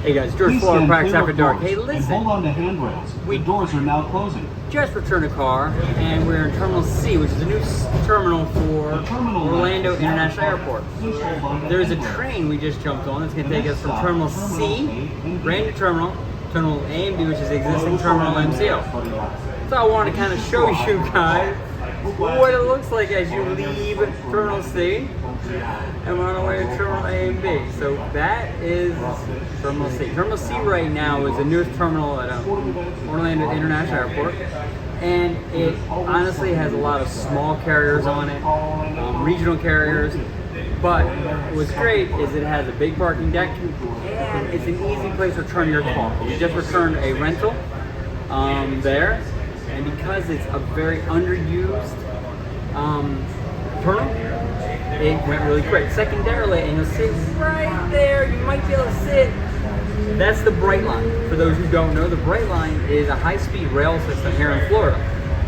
Hey guys, George Floor, Practice After Dark. Hey, listen. Hold on to handrails. The doors are now closing. Just returned a car, and we're in Terminal C, which is a new terminal for Orlando International Airport. There's a train we just jumped on that's going to take us from Terminal C, brand new terminal, Terminal A and B, which is the existing Terminal MCO. So I want to kind of show you guys what it looks like as you leave Terminal C and we're on our way to Terminal A and B. So that is Terminal C. Terminal C right now is the newest terminal at Orlando International Airport, and it honestly has a lot of small carriers on it, regional carriers. But what's great is it has a big parking deck, and it's an easy place to return your car. You just returned a rental there, and because it's a very underused terminal, it went really quick. Secondarily, and you'll see right there, you might be able to see it, that's the Brightline. For those who don't know, the Brightline is a high-speed rail system here in Florida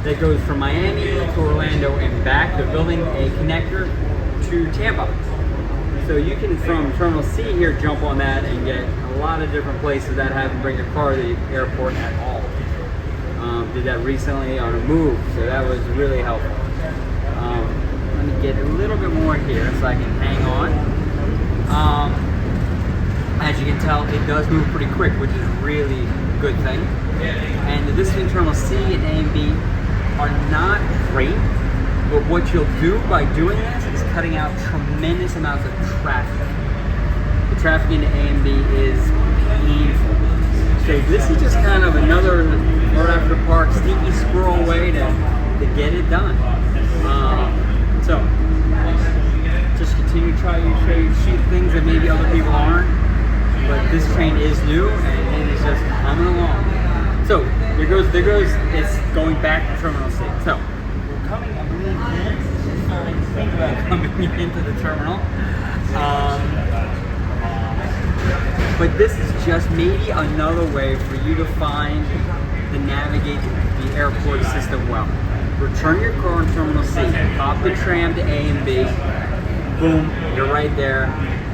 that goes from Miami to Orlando and back. They're building a connector to Tampa. So you can, from Terminal C here, jump on that and get a lot of different places without having to bring your car to the airport at all. Did that recently on a move, so that was really helpful. Let me get a little bit more here so I can hang on. As you can tell, it does move pretty quick, which is a really good thing. And the distance between Terminal C and A and B are not great, but what you'll do by doing this is cutting out tremendous amounts of traffic. The traffic into A and B is painful. So this is just kind of another right after park sneaky squirrel way to get it done. So just continue to try to show you things that maybe other people aren't. But this train is new and it is just coming along. So there goes it's going back to Terminal C. So we're coming, I believe, starting to think about coming into the terminal. But this is just maybe another way for you to find to navigate the airport system well. Return your car in Terminal C, hop the tram to A and B, boom, you're right there.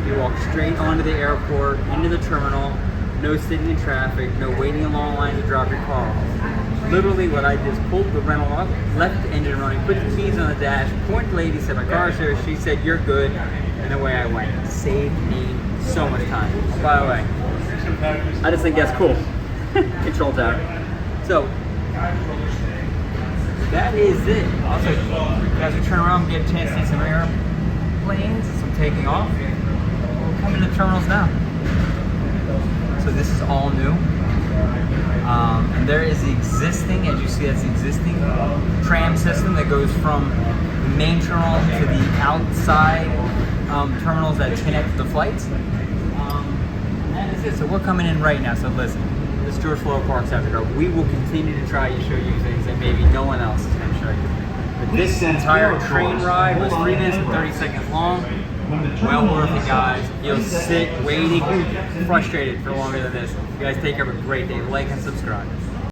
You walk straight onto the airport, into the terminal, no sitting in traffic, no waiting in long lines to drop your car off. Literally what I just pulled the rental up, left the engine running, put the keys on the dash, pointed the lady, said my car's here, she said you're good, and away I went. Saved me so much time. By the way, I just think that's cool. Control tower. So that is it. Also, as we turn around, we get a chance to see some airplanes, some taking off. We're coming to terminals now. So this is all new. And there is the existing, as you see, that's the existing tram system that goes from the main terminal to the outside terminals that connect the flights. And that is it. So we're coming in right now. So listen, this is George Floor Parks After Dark. We will continue to try to show you things that maybe no one else is going to show you. But this entire train ride was 3 minutes and 30 seconds long. Well worth it, guys. You'll sit waiting, frustrated for longer than this. You guys take care. Have a great day. Like and subscribe.